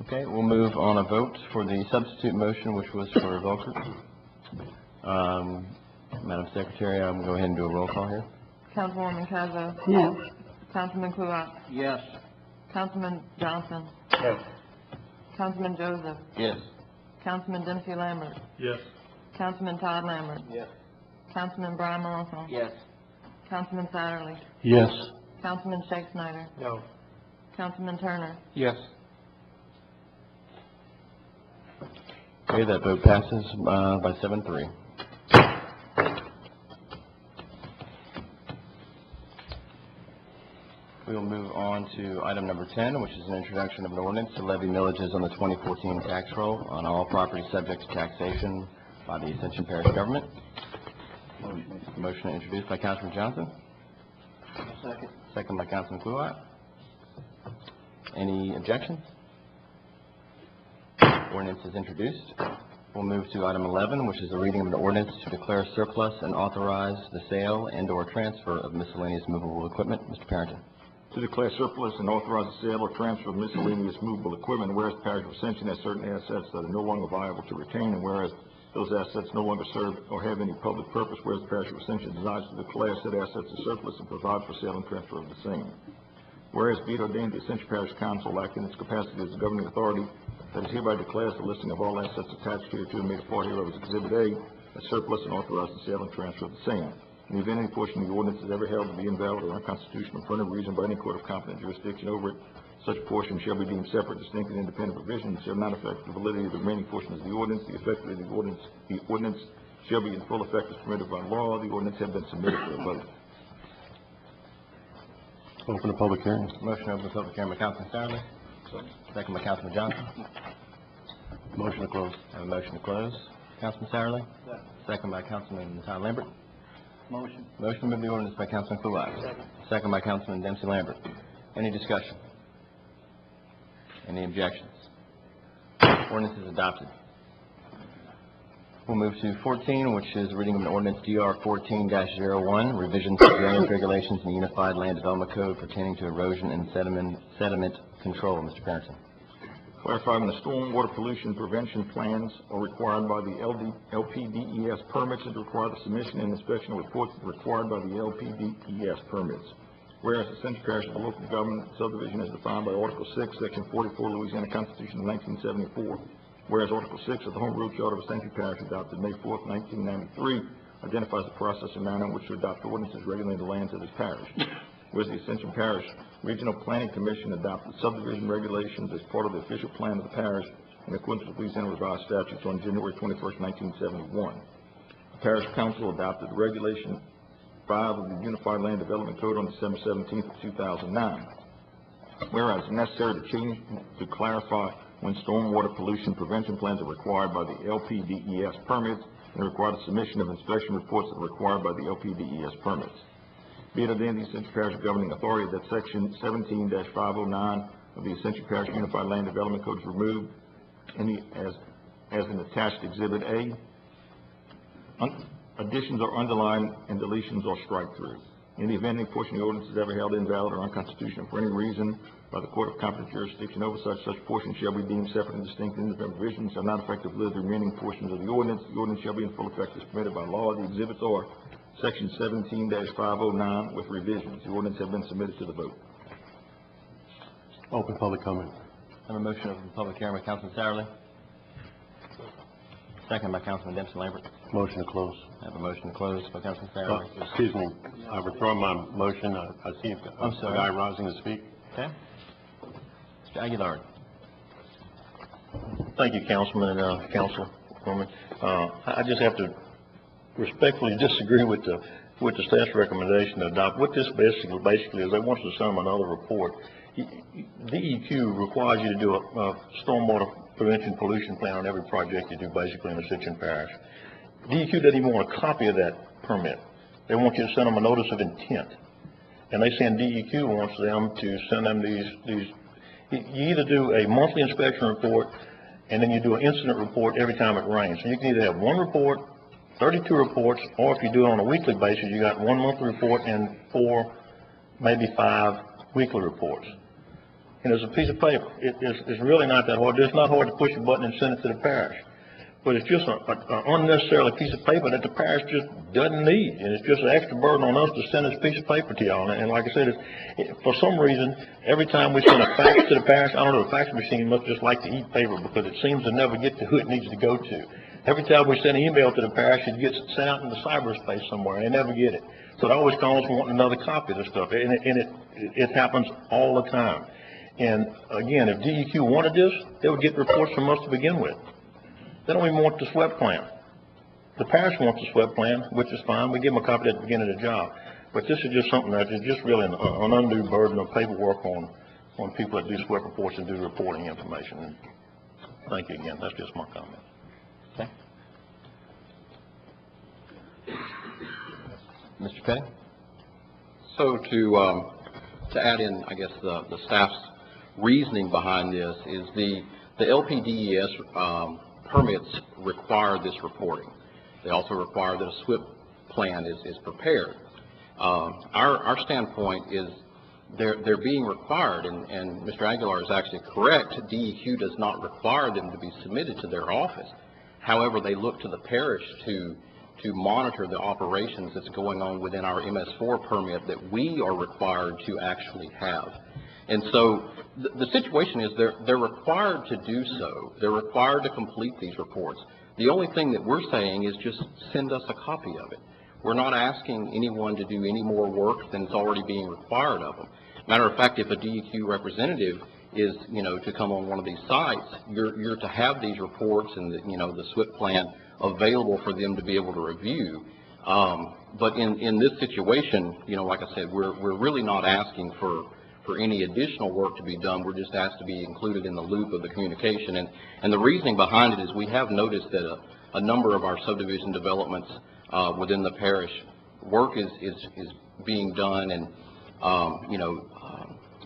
Okay, we'll move on a vote for the substitute motion, which was for Volker. Madam Secretary, I'm going to go ahead and do a roll call here. Councilwoman Cazo. No. Councilman Kulat. Yes. Councilman Johnson. Yes. Councilman Joseph. Yes. Councilman Dempsey Lambert. Yes. Councilman Todd Lambert. Yes. Councilman Brian Moronson. Yes. Councilman Satterley. Yes. Councilman Shake Snyder. No. Councilman Turner. Yes. Okay, that vote passes by 7-3. We will move on to item number 10, which is an introduction of an ordinance to levy millages on the 2014 tax roll on all property subject to taxation by the Ascension Parish government. Motion introduced by Councilman Johnson. Second. Second by Councilman Kluwat. Any objections? Ordinance is introduced. We'll move to item 11, which is a reading of an ordinance to declare surplus and authorize the sale and/or transfer of miscellaneous movable equipment. Mr. Parrington. To declare surplus and authorize the sale or transfer of miscellaneous movable equipment, and whereas the Parish of Ascension has certain assets that are no longer viable to retain, and whereas those assets no longer serve or have any public purpose, whereas the Parish of Ascension desires to declare said assets as surplus and provide for sale and transfer of the same. Whereas be it ordained the Ascension Parish Council, acting in its capacity as a governing authority, that is hereby declares the listing of all assets attached hereto and made a part hereof as Exhibit A as surplus and authorizes the sale and transfer of the same. In the event any portion of the ordinance is ever held to be invalid or unconstitutional for any reason by any court of competent jurisdiction over it, such portion shall be deemed separate, distinct, and independent provisions, shall not affect the validity of the remaining portions of the ordinance. The effect of the ordinance shall be in full effect as permitted by law. The ordinance has been submitted for a vote. Open the public hearing. Motion to open the public hearing by Councilman Satterley. Second by Councilman Johnson. Motion to close. I have a motion to close. Councilman Satterley. Second by Councilman Todd Lambert. Motion. Motion to move the ordinance by Councilman Kulat. Second by Councilman Dempsey Lambert. Any discussion? Any objections? Ordinance is adopted. We'll move to 14, which is a reading of an ordinance DR 14-01, revisions to drainage regulations in the Unified Land Development Code pertaining to erosion and sediment control. Mr. Parrington. Clarifying the stormwater pollution prevention plans are required by the LPDES permits and require the submission and inspection of reports required by the LPDES permits. Whereas the Ascension Parish is a local government subdivision as defined by Article 6, Section 44, Louisiana Constitution of 1974. Whereas Article 6 of the Home Rule Charter of Ascension Parish adopted May 4, 1993, identifies the process and manner in which to adopt ordinances regulating the lands of this parish. Whereas the Ascension Parish Regional Planning Commission adopted subdivision regulations as part of the official plan of the parish in accordance with Louisiana Revised Statutes on January 21, 1971. The Parish Council adopted Regulation 5 of the Unified Land Development Code on December 17th of 2009. Whereas it's necessary to clarify when stormwater pollution prevention plans are required by the LPDES permits and require the submission of inspection reports that are required by the LPDES permits. Be it ordained the Ascension Parish Governing Authority that Section 17-509 of the Ascension Parish Unified Land Development Code is removed as an attached Exhibit A. Additions are underlined and deletions are strike-through. In the event any portion of the ordinance is ever held invalid or unconstitutional for any reason by the court of competent jurisdiction over such portion shall be deemed separate and distinct and independent provisions shall not affect the validity of the remaining portions of the ordinance. The ordinance shall be in full effect as permitted by law. The exhibits are Section 17-509 with revisions. The ordinance have been submitted to the vote. Open public comment. I have a motion to open public hearing by Councilman Satterley. Second by Councilman Dempsey Lambert. Motion to close. I have a motion to close by Councilman Satterley. Excuse me, I withdraw my motion. I see I'm a sorry. guy rising to speak. Okay. Mr. Aguilar. Thank you, Councilman and Councilwoman. I just have to respectfully disagree with the staff's recommendation to adopt. What this basically is, they want us to send them another report. DEQ requires you to do a stormwater prevention pollution plan on every project you do basically in Ascension Parish. DEQ doesn't even want a copy of that permit. They want you to send them a notice of intent. And they send DEQ wants them to send them these, you either do a monthly inspection report and then you do an incident report every time it rains. So you can either have one report, 32 reports, or if you do it on a weekly basis, you got one monthly report and 4, maybe 5 weekly reports. And it's a piece of paper. It's really not that hard. It's not hard to push a button and send it to the parish. But it's just an unnecessarily piece of paper that the parish just doesn't need. And it's just an extra burden on us to send this piece of paper to y'all. And like I said, for some reason, every time we send a fax to the parish, I don't know, the fax machine must just like to eat paper because it seems to never get to who it needs to go to. Every time we send an email to the parish, it gets sent out into cyberspace somewhere, and they never get it. So they always call us wanting another copy of the stuff, and it happens all the time. And again, if DEQ wanted this, they would get reports from us to begin with. They don't even want the SWEP plan. The parish wants the SWEP plan, which is fine. We give them a copy at the beginning of the job. But this is just something that is just really an undue burden of paperwork on people that do SWEP reports and do reporting information. And thank you again. That's just my comment. Okay. Mr. Petty? So to add in, I guess, the staff's reasoning behind this is the LPDES permits require this reporting. They also require that a SWIP plan is prepared. Our standpoint is they're being required, and Mr. Aguilar is actually correct. DEQ does not require them to be submitted to their office. However, they look to the parish to monitor the operations that's going on within our MS4 permit that we are required to actually have. And so the situation is they're required to do so. They're required to complete these reports. The only thing that we're saying is just send us a copy of it. We're not asking anyone to do any more work than is already being required of them. Matter of fact, if a DEQ representative is, to come on one of these sites, you're to have these reports and the SWIP plan available for them to be able to review. But in this situation, like I said, we're really not asking for any additional work to be done. We're just asked to be included in the loop of the communication. And the reasoning behind it is we have noticed that a number of our subdivision developments within the parish work is being done, and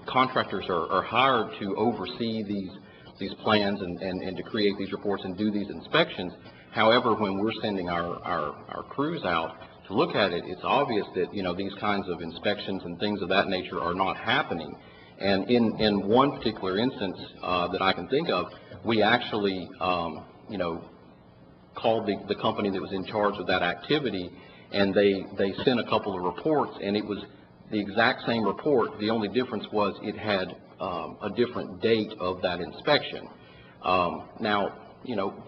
contractors are hired to oversee these plans and to create these reports and do these inspections. However, when we're sending our crews out to look at it, it's obvious that these kinds of inspections and things of that nature are not happening. And in one particular instance that I can think of, we actually called the company that was in charge of that activity, and they sent a couple of reports, and it was the exact same report. The only difference was it had a different date of that inspection. Now,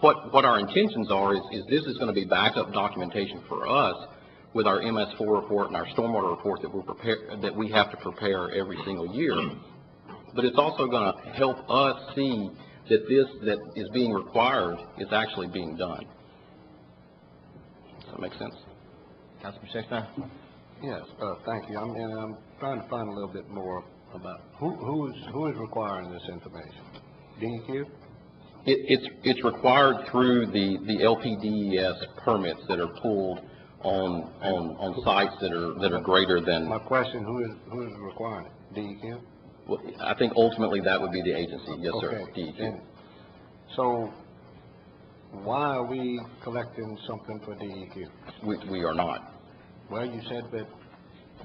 what our intentions are is this is going to be backup documentation for us with our MS4 report and our stormwater report that we have to prepare every single year. But it's also going to help us see that this that is being required is actually being done. So makes sense. Councilman Sexton? Yes, thank you. I'm trying to find a little bit more about who is requiring this information? DEQ? It's required through the LPDES permits that are pulled on sites that are greater than. My question, who is requiring it? DEQ? Well, I think ultimately that would be the agency, yes, sir, Okay. DEQ. And so, why are we collecting something for DEQ? We are not. Well, you said that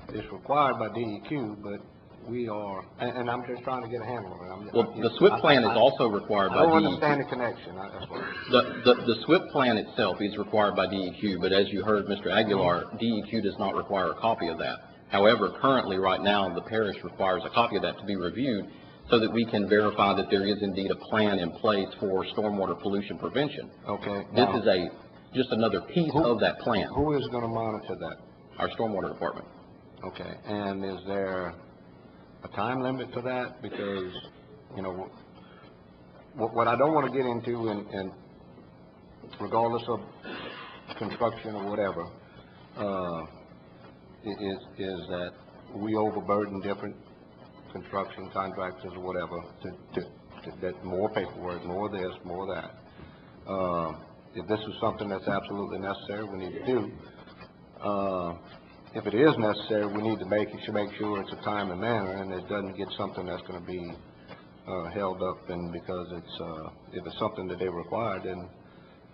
it's required by DEQ, but we are, and I'm just trying to get a handle on it. Well, the SWIP plan is also required by DEQ. I don't understand the connection, that's what. The SWIP plan itself is required by DEQ, but as you heard Mr. Aguilar, DEQ does not require a copy of that. However, currently, right now, the parish requires a copy of that to be reviewed so that we can verify that there is indeed a plan in place for stormwater pollution prevention. Okay. This is just another piece of that plan. Who is going to monitor that? Our stormwater department. Okay, and is there a time limit to that? Because, you know, what I don't want to get into, and regardless of construction or whatever, is that we overburden different construction contractors or whatever to that more paperwork, more this, more that. If this is something that's absolutely necessary, we need to do. If it is necessary, we need to make sure it's a time and manner, and it doesn't get something that's going to be held up, and because if it's something that they require, then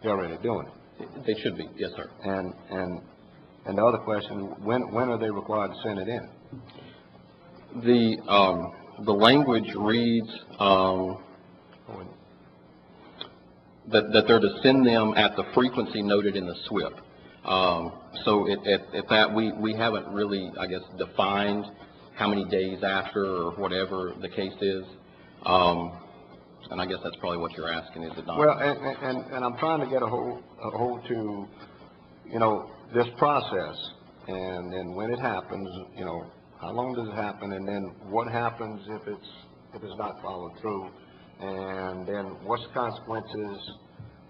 they're already doing it. They should be, yes, sir. And the other question, when are they required to send it in? The language reads that they're to send them at the frequency noted in the SWIP. So at that, we haven't really, I guess, defined how many days after or whatever the case is. And I guess that's probably what you're asking, is it not? Well, and I'm trying to get a hold to, you know, this process, and then when it happens, you know, how long does it happen, and then what happens if it's not followed through, and then what's the consequences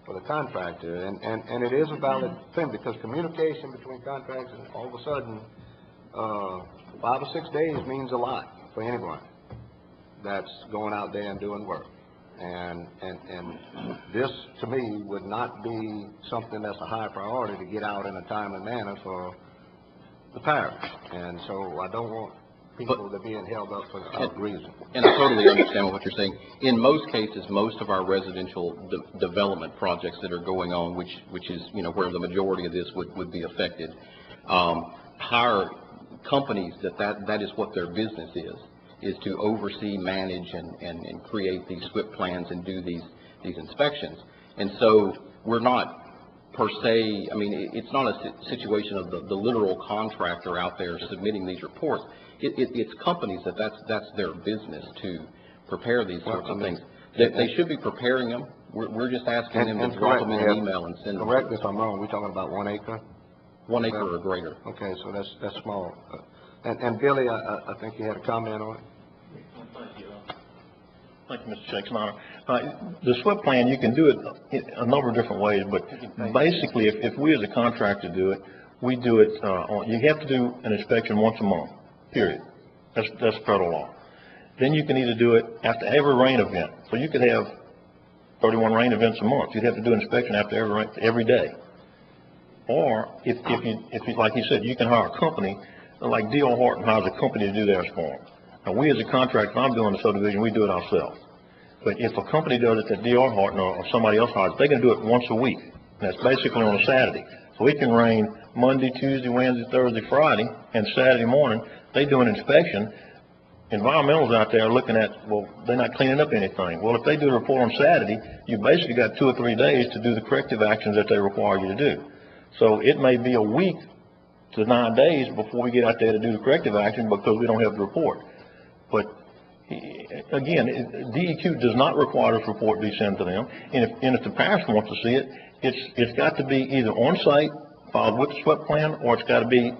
for the contractor, and it is a valid thing, because communication between contractors, all of a sudden, 5 or 6 days means a lot for anyone that's going out there and doing work. And this, to me, would not be something that's a high priority to get out in a timely manner for the parish. And so I don't want people to be held up for that reason. And I totally understand what you're saying. In most cases, most of our residential development projects that are going on, which is, you know, where the majority of this would be affected, hire companies that is what their business is to oversee, manage, and create these SWIP plans and do these inspections. And so we're not per se, I mean, it's not a situation of the literal contractor out there submitting these reports. It's companies that's their business to prepare these sorts of things. They should be preparing them. We're just asking them to drop them in an email and send them. Correct me if I'm wrong, we're talking about 1 acre? 1 acre or greater. Okay, so that's small. And Billy, I think you had a comment on it? Thank you, Mr. Shakespeare. The SWIP plan, you can do it in a number of different ways, but basically, if we as a contractor do it, we do it, you have to do an inspection once a month, period. That's federal law. Then you can either do it after every rain event. So you could have 31 rain events a month. You'd have to do an inspection after every day. Or if you, like you said, you can hire a company, like D.R. Horton hires a company to do theirs for them. Now, we as a contractor, if I'm doing the subdivision, we do it ourselves. But if a company does it that D.R. Horton or somebody else hires, they can do it once a week. And that's basically on a Saturday. So it can rain Monday, Tuesday, Wednesday, Thursday, Friday, and Saturday morning, they do an inspection. Environmentals out there are looking at, well, they're not cleaning up anything. Well, if they do the report on Saturday, you basically got 2 or 3 days to do the corrective actions that they require you to do. So it may be a week to 9 days before we get out there to do the corrective action because we don't have the report. But again, DEQ does not require this report be sent to them. And if the parish wants to see it, it's got to be either on site, filed with the SWIP plan, or it's got to be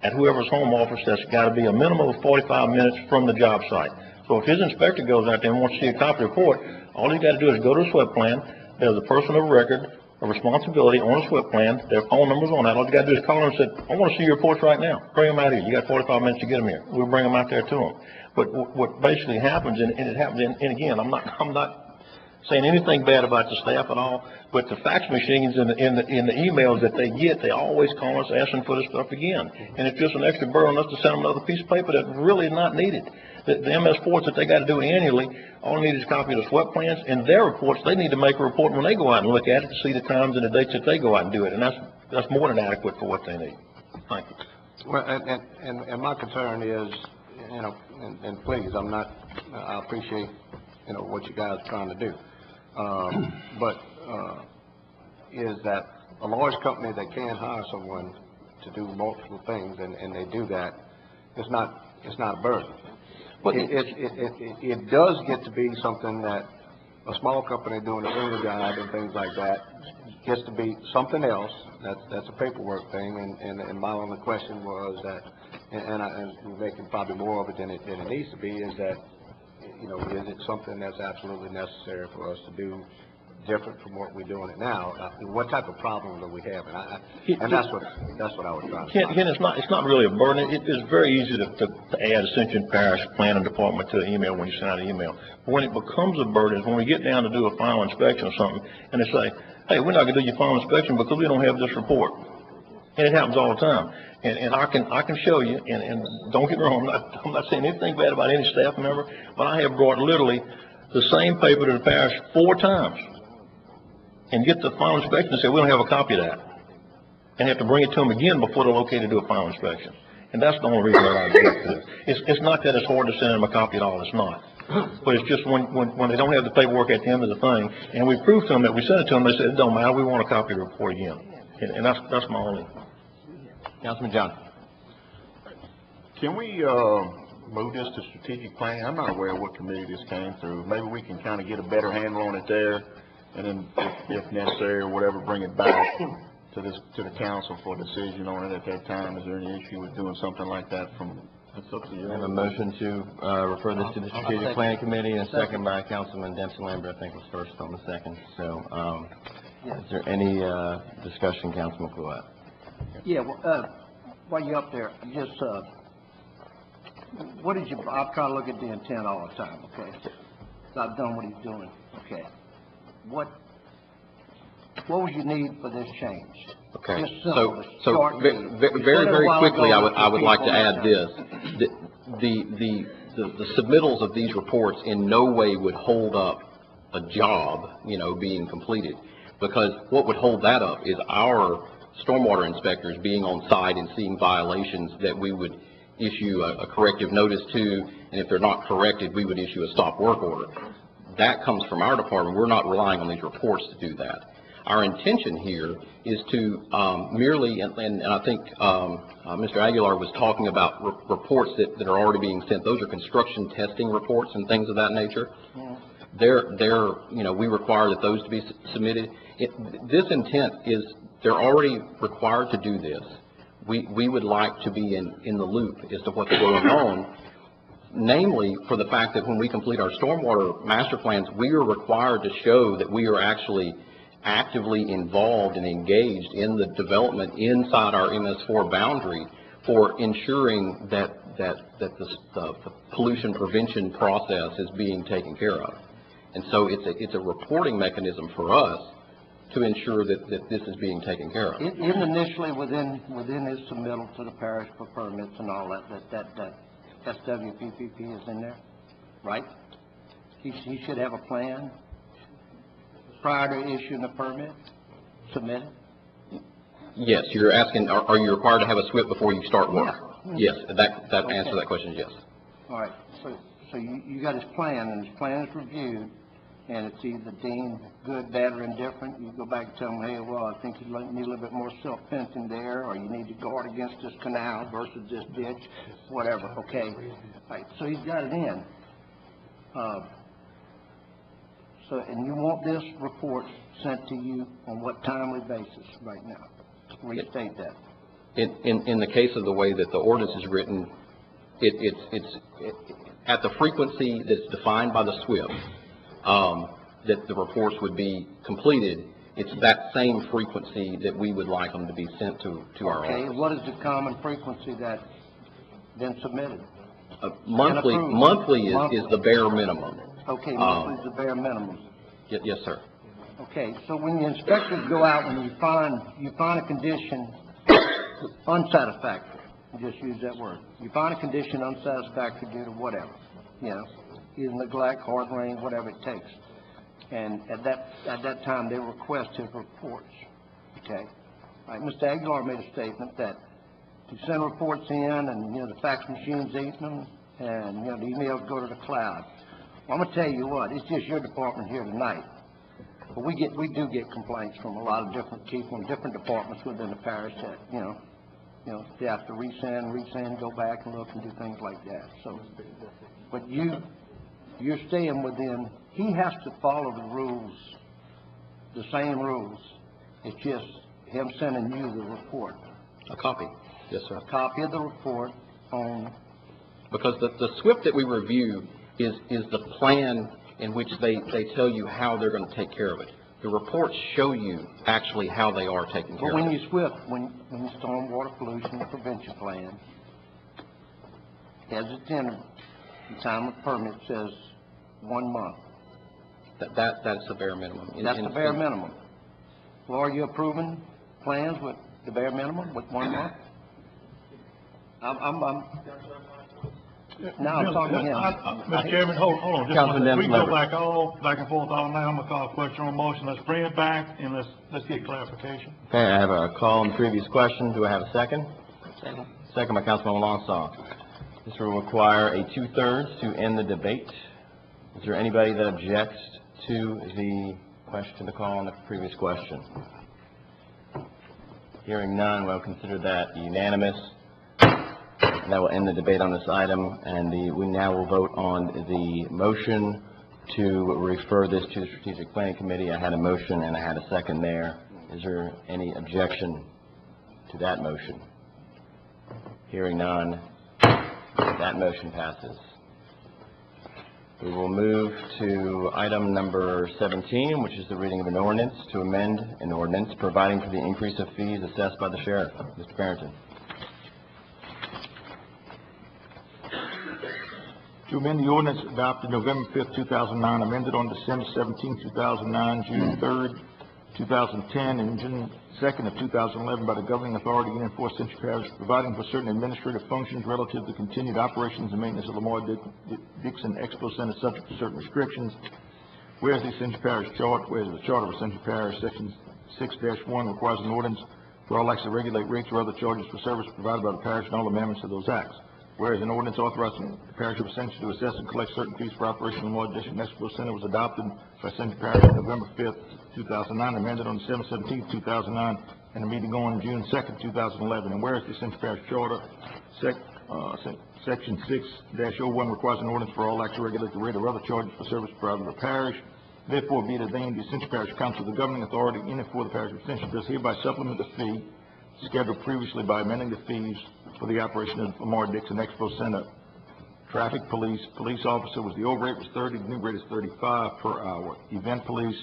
at whoever's home office. That's got to be a minimum of 45 minutes from the job site. So if his inspector goes out there and wants to see a copy of the report, all he's got to do is go to the SWIP plan. There's a person of record a responsibility on a SWIP plan. Their phone number's on that. All you gotta do is call them and say, I wanna see your reports right now. Bring them out here. You got 45 minutes to get them here. We'll bring them out there to them. But what basically happens, and it happens, and again, I'm not saying anything bad about the staff at all, but the fax machines in the emails that they get, they always call us asking for the stuff again. And it's just an extra burden on us to send them another piece of paper that's really not needed. The MS4s that they got to do annually, all they need is a copy of the SWEP plans, and their reports, they need to make a report when they go out and look at it to see the times and the dates that they go out and do it, and that's more than adequate for what they need. Thank you. Well, and my concern is, you know, and please, I appreciate, you know, what you guys are trying to do. Is that a large company that can hire someone to do multiple things, and they do that, it's not a burden. But it does get to be something that a small company doing a single job and things like that gets to be something else. That's a paperwork thing, and my only question was that, and we're making probably more of it than it needs to be, is that, you know, is it something that's absolutely necessary for us to do different from what we're doing it now? What type of problem do we have? And that's what I was trying to say. Ken, it's not really a burden. It is very easy to add Ascension Parish Planning Department to an email when you send out an email. But when it becomes a burden is when we get down to do a final inspection or something, and they say, hey, we're not going to do your final inspection because we don't have this report. And it happens all the time. And I can show you, and don't get me wrong, I'm not saying anything bad about any staff member, but I have brought literally the same paper to the parish 4 times and get the final inspection and say, we don't have a copy of that. And have to bring it to them again before they're okay to do a final inspection. And that's the only reason that I do it. It's not that it's hard to send them a copy at all, it's not. But it's just when they don't have the paperwork at the end of the thing, and we prove to them that we sent it to them, they say, it don't matter, we want a copy of the report again. And that's my only. Councilman John. Can we move this to strategic planning? I'm not aware of what committee this came through. Maybe we can kind of get a better handle on it there, and then if necessary or whatever, bring it back to the council for decision on it at that time. Is there any issue with doing something like that? It's up to you. I have a motion to refer this to the Strategic Planning Committee, and a second by Councilman Dempsey Lambert, I think was first on the second. So, is there any discussion, Councilman Clouet? Yeah, well, while you're up there, just, what did you, I'm trying to look at the intent all the time, okay? So I've done what he's doing, okay? What was your need for this change? Okay, Just so short very, need. very quickly, I would like to people add this. The submittals of these reports in no way would hold up a job, you know, being completed. Because what would hold that up is our stormwater inspectors being on site and seeing violations that we would issue a corrective notice to, and if they're not corrected, we would issue a stop work order. That comes from our department. We're not relying on these reports to do that. Our intention here is to merely, and I think Mr. Aguilar was talking about reports that are already being sent. Those are construction testing reports and things of that nature. They're you know, we require that those to be submitted. This intent is, they're already required to do this. We would like to be in the loop as to what's going on, namely for the fact that when we complete our stormwater master plans, we are required to show that we are actually actively involved and engaged in the development inside our MS4 boundary for ensuring that the pollution prevention process is being taken care of. And so it's a reporting mechanism for us to ensure that this is being taken care of. Even initially within his submittal to the parish for permits and all that SWPPP is in there, right? He should have a plan prior to issuing a permit, submitted? Yes, you're asking, are you required to have a SWIP before you start work? Yeah. Yes, that answer to that question is yes. All right, so you got his plan, and his plan is reviewed, and it's either deemed good, bad, or indifferent. You go back and tell them, hey, well, I think you need a little bit more silt fencing there, or you need to guard against this canal versus this ditch, whatever, okay? All right, so he's got it in. And you want this report sent to you on what timely basis right now? Restate that. In the case of the way that the ordinance is written, it's at the frequency that's defined by the SWIP, that the reports would be completed. it's that same frequency that we would like them to be sent to our Okay, office. what is the common frequency that's been submitted? Monthly, approved. monthly is Monthly. the bare minimum. Okay, monthly is the bare minimum. Yes, sir. Okay, so when the inspectors go out and you find a condition unsatisfactory, just use that word. You find a condition unsatisfactory due to whatever, either neglect, hard rain, whatever it takes. And at that time, they request his reports, okay? All right, Mr. Aguilar made a statement that you send reports in and, the fax machine's eating them and, the emails go to the cloud. Well, I'm gonna tell you what, it's just your department here tonight. But we do get complaints from a lot of different people in different departments within the parish that, they have to resend, go back and look and do things like that, so. But you're staying within, he has to follow the rules, the same rules. It's just him sending you the report. A copy. Yes, sir. A copy of the report on, Because the SWIFT that we review is the plan in which they tell you how they're going to take care of it. The reports show you actually how they are taking care but when of it. you SWIFT, when you stormwater pollution prevention plan, as it's entered, the time of permit says 1 month. That's the bare minimum. That's the bare minimum. Well, are you approving plans with the bare minimum, with 1 month? Now I'm talking to him. Mr. Chairman, hold on, just Councilman one second. We Dennis go Lever. back and forth all night. I'm gonna call a question on motion. Let's bring it back and let's get clarification. Okay, I have a call on the previous question. Do I have a second? Second by Councilman Longsaw. This will require a 2/3 to end the debate. Is there anybody that objects to the question, the call on the previous question? Hearing none, we'll consider that unanimous. And that will end the debate on this item, and we now will vote on the motion to refer this to the Strategic Planning Committee. I had a motion and I had a second there. Is there any objection to that motion? Hearing none, that motion passes. We will move to item number 17, which is the reading of an ordinance to amend an ordinance providing for the increase of fees assessed by the sheriff. Mr. Barrington. To amend the ordinance adopted November 5th, 2009, amended on December 17th, 2009, June 3rd, 2010, and June 2nd of 2011 by the governing authority in and for Ascension Parish, providing for certain administrative functions relative to continued operations and maintenance of Lamar Dixon Expo Center subject to certain restrictions. Whereas the Ascension Parish Charter, whereas the Charter of Ascension Parish, Section 6-1 requires an ordinance for all acts to regulate rates or other charges for service provided by the parish and all amendments to those acts. Whereas an ordinance authorizing the parish of Ascension to assess and collect certain fees for operation of the Lamar Dixon Expo Center was adopted by Ascension Parish on November 5th, 2009, amended on December 17th, 2009, and a meeting on June 2nd, 2011. And whereas the Ascension Parish Charter, Section 6-01 requires an ordinance for all acts to regulate the rate or other charges for service provided by the parish. Therefore, be it ordained, the Ascension Parish Council, the governing authority in and for the parish of Ascension, does hereby supplement the fee scheduled previously by amending the fees for the operation of Lamar Dixon Expo Center. Traffic police officer was the old rate was 30, the new rate is 35 per hour. Event police,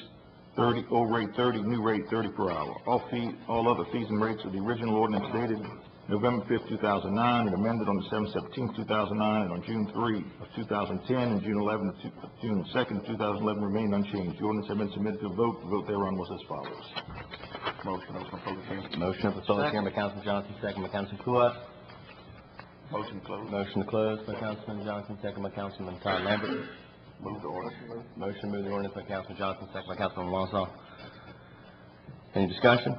30, old rate 30, new rate 30 per hour. All other fees and rates of the original ordinance dated November 5th, 2009, and amended on December 17th, 2009, and on June 3 of 2010, and June 2nd, 2011 remained unchanged. The ordinance had been submitted to a vote. The vote thereon was as follows. Motion for public hearing. Motion for public hearing by Councilman Johnson, second by Councilman Kuat. Motion closed. Motion to close by Councilman Johnson, second by Councilman Todd Lambert. Move the ordinance. Motion to move the ordinance by Councilman Johnson, second by Councilman Longsaw. Any discussion?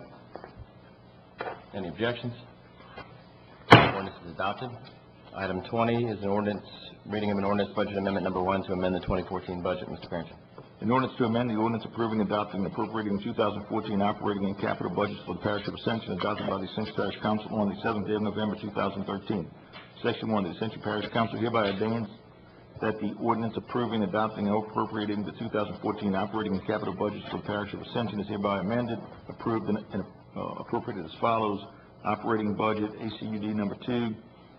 Any objections? Ordinance is adopted. Item 20 is an ordinance, reading of an ordinance budget amendment number 1 to amend the 2014 budget. Mr. Barrington. An ordinance to amend the ordinance approving, adopting, and appropriating 2014 operating and capital budgets for the parish of Ascension adopted by the Ascension Parish Council on the 7th day of November 2013. Section 1, the Ascension Parish Council hereby ordains that the ordinance approving, adopting, and appropriating the 2014 operating and capital budgets for the parish of Ascension is hereby amended, approved, and appropriated as follows. Operating budget, ACUD number 2,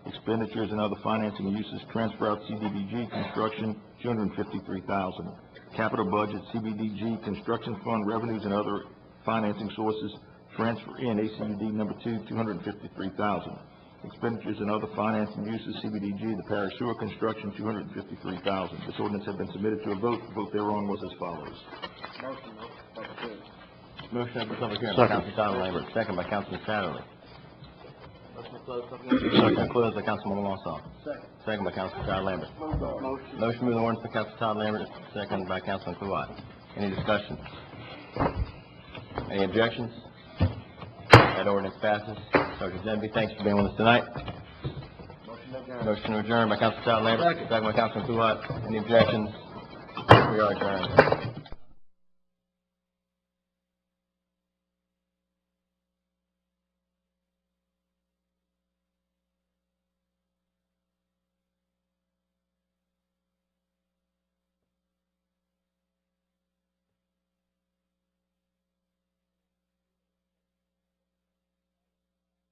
expenditures and other financing uses, transfer out CDBG, construction, $253,000. Capital budget, CBDG, construction fund, revenues and other financing sources, transfer in ACUD number 2, $253,000. Expenditures and other financing uses, CBDG, the parish sewer construction, $253,000. This ordinance has been submitted to a vote. The vote thereon was as follows. Motion for public hearing by Councilman Tom Lambert, second by Councilman Satterley. Motion closed by Councilman Walsall. Second by Councilman Todd Lambert. Motion moving ordinance by Councilman Todd Lambert, second by Councilman Kluwat. Any discussion? Any objections? That ordinance passes. Sergeant Denby, thanks for being with us tonight. Motion to adjourn by Councilman Todd Lambert, second by Councilman Kluwat. Any objections? We are adjourned.